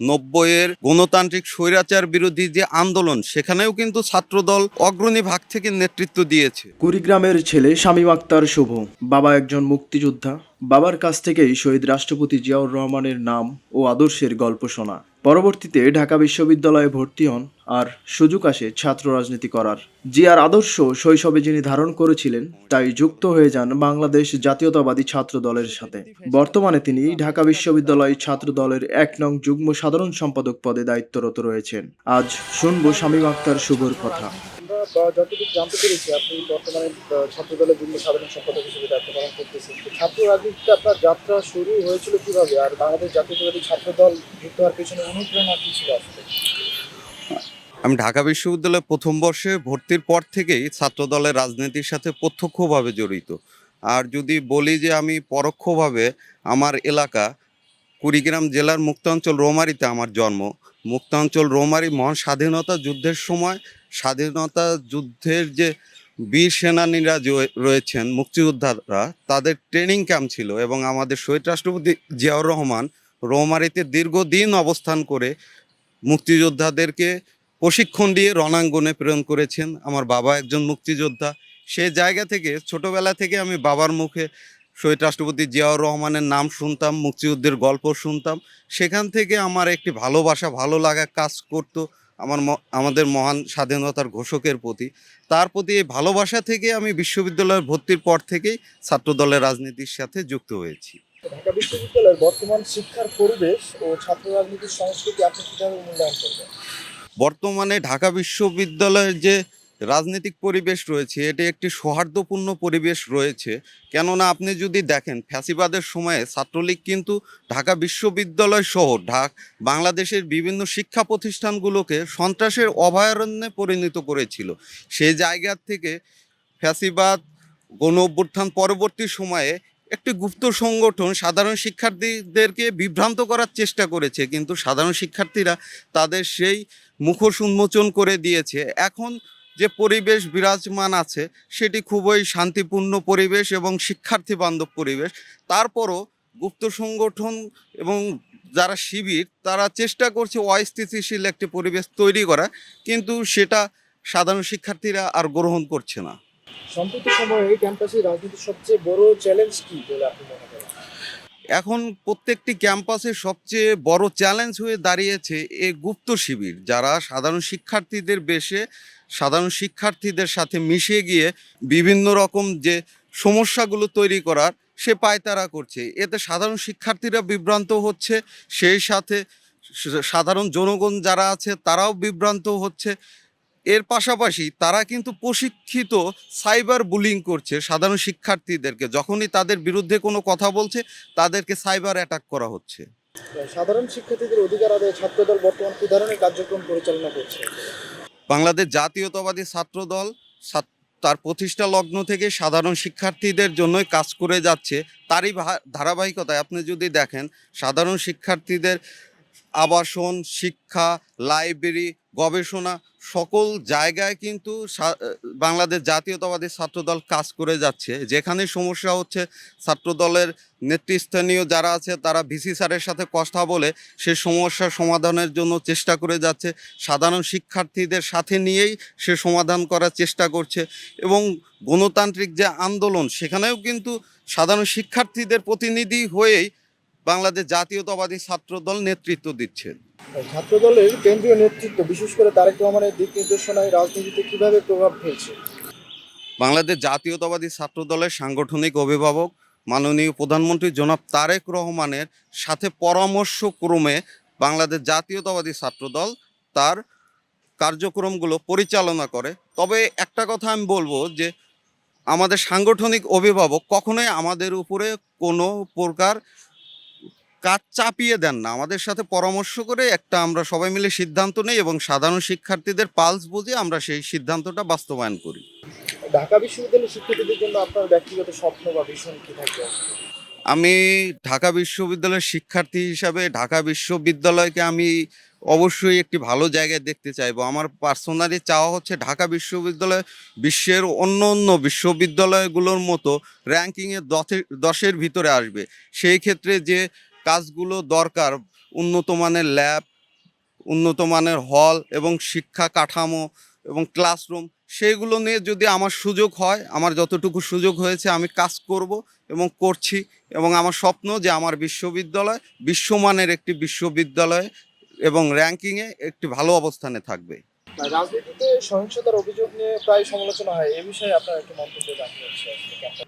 90-এর গণতান্ত্রিক স্বৈরাচার বিরোধী যে আন্দোলন, সেখানেও কিন্তু ছাত্রদল অগ্রণী ভাগ থেকে নেতৃত্ব দিয়েছে। কুড়িগ্রামের ছেলে শামীম আক্তার শুভ, বাবা একজন মুক্তিযোদ্ধা। বাবার কাছ থেকেই শহীদ রাষ্ট্রপতি জিয়াউর রহমানের নাম ও আদর্শের গল্প শোনা। পরবর্তীতে ঢাকা বিশ্ববিদ্যালয়ে ভর্তি হন আর সুযোগ আসে ছাত্র রাজনীতি করার। জিয়ার আদর্শ শৈশবে যিনি ধারণ করেছিলেন, তাই যুক্ত হয়ে যান বাংলাদেশ জাতীয়তাবাদী ছাত্র দলের সাথে। বর্তমানে তিনি ঢাকা বিশ্ববিদ্যালয় ছাত্র দলের ১ নং যুগ্ম সাধারণ সম্পাদক পদে দায়িত্বরত রয়েছেন। আজ শুনবো শামীম আক্তার শুভর কথা। আমরা যতটুকু জানতে পেরেছি, আপনি বর্তমানে ছাত্র দলের যুগ্ম সাধারণ সম্পাদক হিসেবে দায়িত্ব পালন করতেছেন। তো ছাত্র রাজনীতিতে আপনার যাত্রা শুরু হয়েছিল কিভাবে, আর বাংলাদেশ জাতীয়তাবাদী ছাত্র দল যুক্ত হওয়ার পেছনে অনুপ্রেরণা কি ছিল আসলে? আমি ঢাকা বিশ্ববিদ্যালয়ে প্রথম বর্ষে ভর্তির পর থেকেই ছাত্র দলের রাজনীতির সাথে প্রত্যক্ষভাবে জড়িত। আর যদি বলি যে আমি পরোক্ষভাবে, আমার এলাকা কুড়িগ্রাম জেলার মুক্তাঞ্চল রৌমারীতে আমার জন্ম। মুক্তাঞ্চল রৌমারী মহান স্বাধীনতা যুদ্ধের সময় স্বাধীনতা যুদ্ধের যে বীর সেনানীরা রয়েছেন, মুক্তিযোদ্ধারা, তাদের ট্রেনিং ক্যাম্প ছিল এবং আমাদের শহীদ রাষ্ট্রপতি জিয়াউর রহমান রৌমারীতে দীর্ঘদিন অবস্থান করে মুক্তিযোদ্ধাদেরকে প্রশিক্ষণ দিয়ে রণাঙ্গনে প্রেরণ করেছেন। আমার বাবা একজন মুক্তিযোদ্ধা। সেই জায়গা থেকে ছোটবেলা থেকে আমি বাবার মুখে শহীদ রাষ্ট্রপতি জিয়াউর রহমানের নাম শুনতাম, মুক্তিযুদ্ধের গল্প শুনতাম। সেখান থেকে আমার একটি ভালোবাসা, ভালো লাগা কাজ করত আমাদের মহান স্বাধীনতার ঘোষকের প্রতি। তার প্রতি এই ভালোবাসা থেকে আমি বিশ্ববিদ্যালয়ে ভর্তির পর থেকেই ছাত্রদলের রাজনীতির সাথে যুক্ত হয়েছি। ঢাকা বিশ্ববিদ্যালয়ের বর্তমান শিক্ষার পরিবেশ ও ছাত্র রাজনীতির সংস্কৃতি আপনি কিভাবে মূল্যায়ন করবেন? বর্তমানে ঢাকা বিশ্ববিদ্যালয়ের যে রাজনৈতিক পরিবেশ রয়েছে, এটি একটি সৌহার্দ্যপূর্ণ পরিবেশ রয়েছে। কেননা আপনি যদি দেখেন, ফ্যাসিবাদের সময়ে ছাত্রলীগ কিন্তু ঢাকা বিশ্ববিদ্যালয় সহ বাংলাদেশের বিভিন্ন শিক্ষা প্রতিষ্ঠানগুলোকে সন্ত্রাসের অভয়ারণ্যে পরিণত করেছিল। সেই জায়গা থেকে ফ্যাসিবাদ গণ অভ্যুত্থান পরবর্তী সময়ে একটি গুপ্ত সংগঠন সাধারণ শিক্ষার্থীদেরকে বিভ্রান্ত করার চেষ্টা করেছে, কিন্তু সাধারণ শিক্ষার্থীরা তাদের সেই মুখোশ উন্মোচন করে দিয়েছে। এখন যে পরিবেশ বিরাজমান আছে, সেটি খুবই শান্তিপূর্ণ পরিবেশ এবং শিক্ষার্থী বান্ধব পরিবেশ। তারপরও গুপ্ত সংগঠন এবং যারা শিবির, তারা চেষ্টা করছে অস্থিতিশীল একটি পরিবেশ তৈরি করা, কিন্তু সেটা সাধারণ শিক্ষার্থীরা আর গ্রহণ করছে না। সম্প্রতি সময়ে ক্যাম্পাসে রাজনীতির সবচেয়ে বড় চ্যালেঞ্জ কি বলে আপনি মনে করেন? এখন প্রত্যেকটি ক্যাম্পাসে সবচেয়ে বড় চ্যালেঞ্জ হয়ে দাঁড়িয়েছে এই গুপ্ত শিবির, যারা সাধারণ শিক্ষার্থীদের বেশে সাধারণ শিক্ষার্থীদের সাথে মিশে গিয়ে বিভিন্ন রকম যে সমস্যাগুলো তৈরি করার সে পায়তারা করছে। এতে সাধারণ শিক্ষার্থীরা বিভ্রান্ত হচ্ছে, সেই সাথে সাধারণ জনগণ যারা আছে তারাও বিভ্রান্ত হচ্ছে। এর পাশাপাশি তারা কিন্তু প্রশিক্ষিত সাইবার বুলিং করছে সাধারণ শিক্ষার্থীদেরকে। যখনই তাদের বিরুদ্ধে কোনো কথা বলছে, তাদেরকে সাইবার অ্যাটাক করা হচ্ছে। সাধারণ শিক্ষার্থীদের অধিকার আদায়ে ছাত্রদল বর্তমান কি ধরনের কার্যক্রম পরিচালনা করছে? বাংলাদেশ জাতীয়তাবাদী ছাত্রদল তার প্রতিষ্ঠা লগ্ন থেকে সাধারণ শিক্ষার্থীদের জন্যই কাজ করে যাচ্ছে। তারই ধারাবাহিকতায় আপনি যদি দেখেন, সাধারণ শিক্ষার্থীদের আবাসন, শিক্ষা, লাইব্রেরি, গবেষণা সকল জায়গায় কিন্তু বাংলাদেশ জাতীয়তাবাদী ছাত্রদল কাজ করে যাচ্ছে। যেখানে সমস্যা হচ্ছে, ছাত্রদলের নেতৃস্থানীয় যারা আছে তারা ভিসি স্যারের সাথে কথা বলে সে সমস্যা সমাধানের জন্য চেষ্টা করে যাচ্ছে। সাধারণ শিক্ষার্থীদের সাথে নিয়েই সে সমাধান করার চেষ্টা করছে এবং গণতান্ত্রিক যে আন্দোলন, সেখানেও কিন্তু সাধারণ শিক্ষার্থীদের প্রতিনিধি হয়েই বাংলাদেশ জাতীয়তাবাদী ছাত্রদল নেতৃত্ব দিচ্ছে। ছাত্রদলের কেন্দ্রীয় নেতৃত্ব, বিশেষ করে তারেক রহমানের দিক নির্দেশনায় রাজনীতিতে কিভাবে প্রভাব ফেলছে? বাংলাদেশ জাতীয়তাবাদী ছাত্রদলের সাংগঠনিক অভিভাবক মাননীয় প্রধানমন্ত্রী জনাব তারেক রহমানের সাথে পরামর্শক্রমে বাংলাদেশ জাতীয়তাবাদী ছাত্রদল তার কার্যক্রমগুলো পরিচালনা করে। তবে একটা কথা আমি বলবো যে আমাদের সাংগঠনিক অভিভাবক কখনোই আমাদের উপরে কোনো প্রকার কাজ চাপিয়ে দেন না। আমাদের সাথে পরামর্শ করে আমরা সবাই মিলে সিদ্ধান্ত নেই এবং সাধারণ শিক্ষার্থীদের পালস বুঝে আমরা সেই সিদ্ধান্তটা বাস্তবায়ন করি। ঢাকা বিশ্ববিদ্যালয়ের শিক্ষার্থীদের জন্য আপনার ব্যক্তিগত স্বপ্ন বা ভিশন কি থাকবে? আমি ঢাকা বিশ্ববিদ্যালয়ের শিক্ষার্থী হিসাবে ঢাকা বিশ্ববিদ্যালয়কে আমি অবশ্যই একটি ভালো জায়গায় দেখতে চাইবো। আমার পার্সোনালি চাওয়া হচ্ছে ঢাকা বিশ্ববিদ্যালয় বিশ্বের অন্য অন্য বিশ্ববিদ্যালয়গুলোর মতো র্যাঙ্কিংয়ে 10-এর ভিতরে আসবে। সেই ক্ষেত্রে যে কাজগুলো দরকার, উন্নত মানের ল্যাব, উন্নত মানের হল এবং শিক্ষা কাঠামো এবং ক্লাসরুম, সেইগুলো নিয়ে যদি আমার সুযোগ হয়, আমার যতটুকু সুযোগ হয়েছে আমি কাজ করব এবং করছি। এবং আমার স্বপ্ন যে আমার বিশ্ববিদ্যালয় বিশ্বমানের একটি বিশ্ববিদ্যালয় এবং র্যাঙ্কিংয়ে একটি ভালো অবস্থানে থাকবে। রাজনীতিতে সহিংসতার অভিযোগ নিয়ে প্রায় সমালোচনা হয়, এ বিষয়ে আপনার একটু মন্তব্য জানতে চাচ্ছি আসলে ক্যাম্পাসে।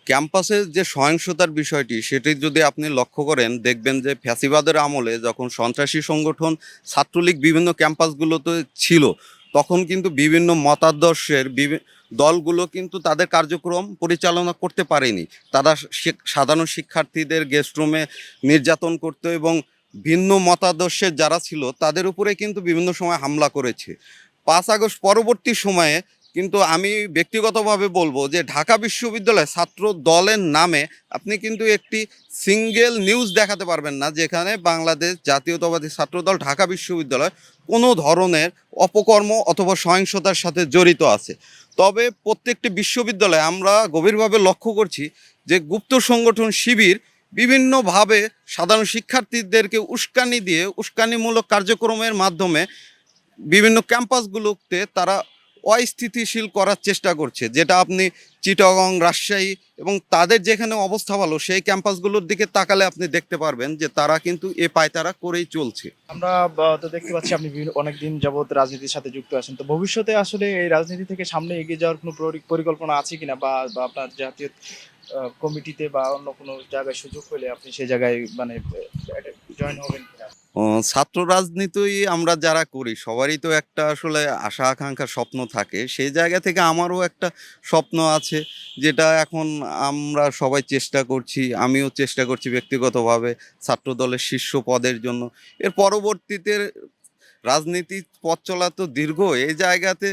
ক্যাম্পাসে যে সহিংসতার বিষয়টি, সেটি যদি আপনি লক্ষ্য করেন, দেখবেন যে ফ্যাসিবাদের আমলে যখন সন্ত্রাসী সংগঠন ছাত্রলীগ বিভিন্ন ক্যাম্পাসগুলোতে ছিল, তখন কিন্তু বিভিন্ন মতাদর্শের দলগুলো কিন্তু তাদের কার্যক্রম পরিচালনা করতে পারেনি। তারা সাধারণ শিক্ষার্থীদের গেস্ট রুমে নির্যাতন করতো এবং ভিন্ন মতাদর্শের যারা ছিল তাদের উপরে কিন্তু বিভিন্ন সময় হামলা করেছে। 5 আগস্ট পরবর্তী সময়ে কিন্তু আমি ব্যক্তিগতভাবে বলবো যে ঢাকা বিশ্ববিদ্যালয় ছাত্র দলের নামে আপনি কিন্তু একটি সিঙ্গেল নিউজ দেখাতে পারবেন না যেখানে বাংলাদেশ জাতীয়তাবাদী ছাত্রদল ঢাকা বিশ্ববিদ্যালয় কোনো ধরনের অপকর্ম অথবা সহিংসতার সাথে জড়িত আছে। তবে প্রত্যেকটি বিশ্ববিদ্যালয়ে আমরা গভীরভাবে লক্ষ্য করছি যে গুপ্ত সংগঠন শিবির বিভিন্নভাবে সাধারণ শিক্ষার্থীদেরকে উস্কানি দিয়ে উস্কানিমূলক কার্যক্রমের মাধ্যমে বিভিন্ন ক্যাম্পাসগুলোতে তারা অস্থিতিশীল করার চেষ্টা করছে, যেটা আপনি চিটাগং, রাজশাহী এবং তাদের যেখানে অবস্থা ভালো সেই ক্যাম্পাসগুলোর দিকে তাকালে আপনি দেখতে পারবেন যে তারা কিন্তু এ পায়তারা করেই চলছে। আমরা তো দেখতে পাচ্ছি আপনি অনেক দিন যাবত রাজনীতির সাথে যুক্ত আছেন, তো ভবিষ্যতে আসলে এই রাজনীতি থেকে সামনে এগিয়ে যাওয়ার কোনো পরিকল্পনা আছে কিনা, বা আপনার জাতীয় কমিটিতে বা অন্য কোনো জায়গায় সুযোগ পেলে আপনি সেই জায়গায় মানে জয়েন হবেন কিনা? ছাত্র রাজনীতি আমরা যারা করি সবারই তো একটা আসলে আশা আকাঙ্ক্ষা স্বপ্ন থাকে। সেই জায়গা থেকে আমারও একটা স্বপ্ন আছে, যেটা এখন আমরা সবাই চেষ্টা করছি, আমিও চেষ্টা করছি ব্যক্তিগতভাবে ছাত্র দলের শীর্ষ পদের জন্য। এর পরবর্তীতে রাজনীতি পথ চলা তো দীর্ঘ, এই জায়গাতে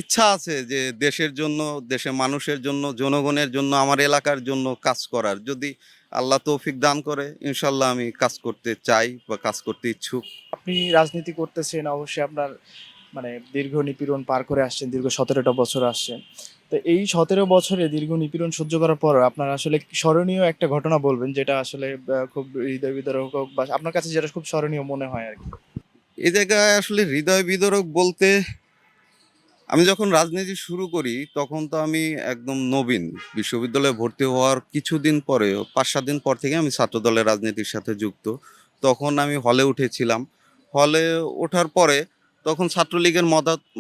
ইচ্ছা আছে যে দেশের জন্য, দেশের মানুষের জন্য, জনগণের জন্য, আমার এলাকার জন্য কাজ করার। যদি আল্লাহ তৌফিক দান করে ইনশাল্লাহ আমি কাজ করতে চাই বা কাজ করতে ইচ্ছুক। আপনি রাজনীতি করতেছেন, অবশ্যই আপনার মানে দীর্ঘ নিপীড়ন পার করে আসছেন, দীর্ঘ 17টা বছর আসছেন। তো এই 17 বছরে দীর্ঘ নিপীড়ন সহ্য করার পর আপনার আসলে স্মরণীয় একটা ঘটনা বলবেন যেটা আসলে খুব হৃদয় বিদারক হোক, বা আপনার কাছে যেটা খুব স্মরণীয় মনে হয় আর কি। এই জায়গায় আসলে হৃদয় বিদারক বলতে, আমি যখন রাজনীতি শুরু করি তখন তো আমি একদম নবীন। বিশ্ববিদ্যালয়ে ভর্তি হওয়ার কিছুদিন পরে, 5-7 দিন পর থেকে আমি ছাত্রদলের রাজনীতির সাথে যুক্ত। তখন আমি হলে উঠেছিলাম। হলে ওঠার পরে তখন ছাত্রলীগের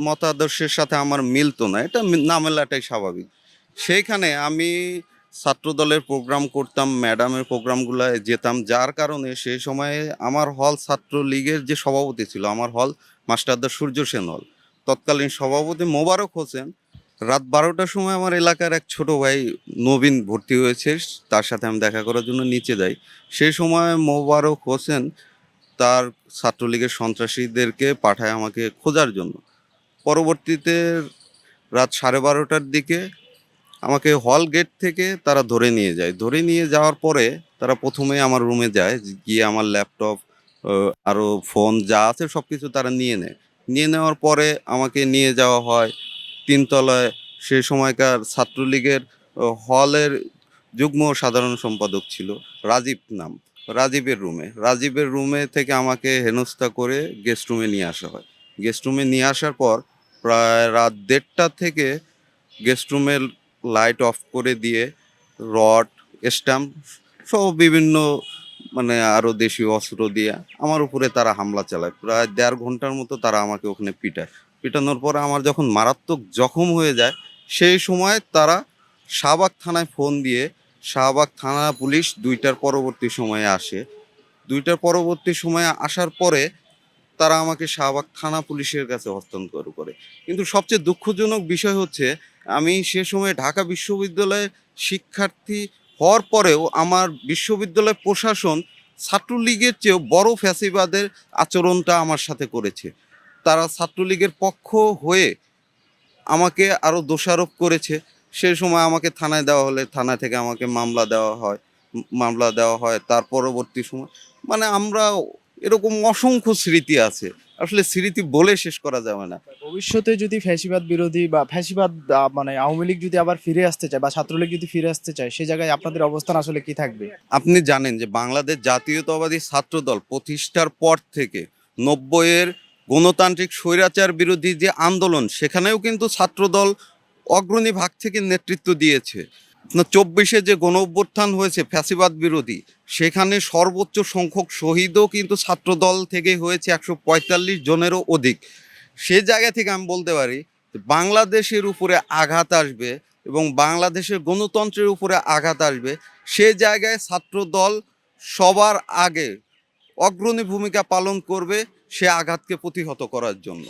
মতাদর্শের সাথে আমার মিলতো না, এটা না মেলাটাই স্বাভাবিক। সেইখানে আমি ছাত্রদলের প্রোগ্রাম করতাম, ম্যাডামের প্রোগ্রামগুলোয় যেতাম, যার কারণে সেই সময়ে আমার হল ছাত্রলীগের যে সভাপতি ছিল, আমার হল মাস্টারদা সূর্য সেন হল, তৎকালীন সভাপতি মোবারক হোসেন, রাত 12টার সময় আমার এলাকার এক ছোট ভাই নবীন ভর্তি হয়েছে, তার সাথে আমি দেখা করার জন্য নিচে যাই। সেই সময় মোবারক হোসেন তার ছাত্রলীগের সন্ত্রাসীদেরকে পাঠায় আমাকে খোঁজার জন্য। পরবর্তীতে রাত 12:30টার দিকে আমাকে হল গেট থেকে তারা ধরে নিয়ে যায়। ধরে নিয়ে যাওয়ার পরে তারা প্রথমে আমার রুমে যায়, গিয়ে আমার ল্যাপটপ, আরও ফোন যা আছে সব কিছু তারা নিয়ে নেয়। নিয়ে নেওয়ার পরে আমাকে নিয়ে যাওয়া হয় 3 তলায়, সে সময়কার ছাত্রলীগের হলের যুগ্ম সাধারণ সম্পাদক ছিল রাজীব নাম, রাজীবের রুমে থেকে আমাকে হেনস্থা করে গেস্ট রুমে নিয়ে আসা হয়। গেস্ট রুমে নিয়ে আসার পর প্রায় রাত 1:30 থেকে গেস্ট রুমের লাইট অফ করে দিয়ে রড, স্ট্যাম্প সহ বিভিন্ন মানে আরও দেশীয় অস্ত্র দিয়ে আমার উপরে তারা হামলা চালায়। প্রায় 1.5 ঘন্টার মতো তারা আমাকে ওখানে পিটায়। পিটানোর পরে আমার যখন মারাত্মক জখম হয়ে যায়, সেই সময় তারা শাহবাগ থানায় ফোন দিয়ে, শাহবাগ থানা পুলিশ 2টার পরবর্তী সময়ে আসে। 2টার পরবর্তী সময়ে আসার পরে তারা আমাকে শাহবাগ থানা পুলিশের কাছে হস্তান্তর করে। কিন্তু সবচেয়ে দুঃখজনক বিষয় হচ্ছে, আমি সে সময় ঢাকা বিশ্ববিদ্যালয়ের শিক্ষার্থী হওয়ার পরেও আমার বিশ্ববিদ্যালয় প্রশাসন ছাত্রলীগের চেয়েও বড় ফ্যাসিবাদের আচরণটা আমার সাথে করেছে। তারা ছাত্রলীগের পক্ষ হয়ে আমাকে আরও দোষারোপ করেছে। সে সময় আমাকে থানায় দেওয়া হলে থানা থেকে আমাকে মামলা দেওয়া হয়। তার পরবর্তী সময় মানে আমরা এরকম অসংখ্য স্মৃতি আছে। আসলে স্মৃতি বলে শেষ করা যাবে না। ভবিষ্যতে যদি ফ্যাসিবাদ বিরোধী বা ফ্যাসিবাদ মানে আওয়ামী লীগ যদি আবার ফিরে আসতে চায় বা ছাত্রলীগ যদি ফিরে আসতে চায়, সেই জায়গায় আপনাদের অবস্থান আসলে কি থাকবে? আপনি জানেন যে বাংলাদেশ জাতীয়তাবাদী ছাত্রদল প্রতিষ্ঠার পর থেকে 90-এর গণতান্ত্রিক স্বৈরাচার বিরোধী যে আন্দোলন, সেখানেও কিন্তু ছাত্রদল অগ্রণী ভাগ থেকে নেতৃত্ব দিয়েছে। আপনার 24-এ যে গণ অভ্যুত্থান হয়েছে ফ্যাসিবাদ বিরোধী, সেখানে সর্বোচ্চ সংখ্যক শহীদও কিন্তু ছাত্রদল থেকে হয়েছে 145 জনেরও অধিক। সে জায়গা থেকে আমি বলতে পারি যে বাংলাদেশের উপরে আঘাত আসবে এবং বাংলাদেশের গণতন্ত্রের উপরে আঘাত আসবে, সে জায়গায় ছাত্রদল সবার আগে অগ্রণী ভূমিকা পালন করবে সে আঘাতকে প্রতিহত করার জন্য।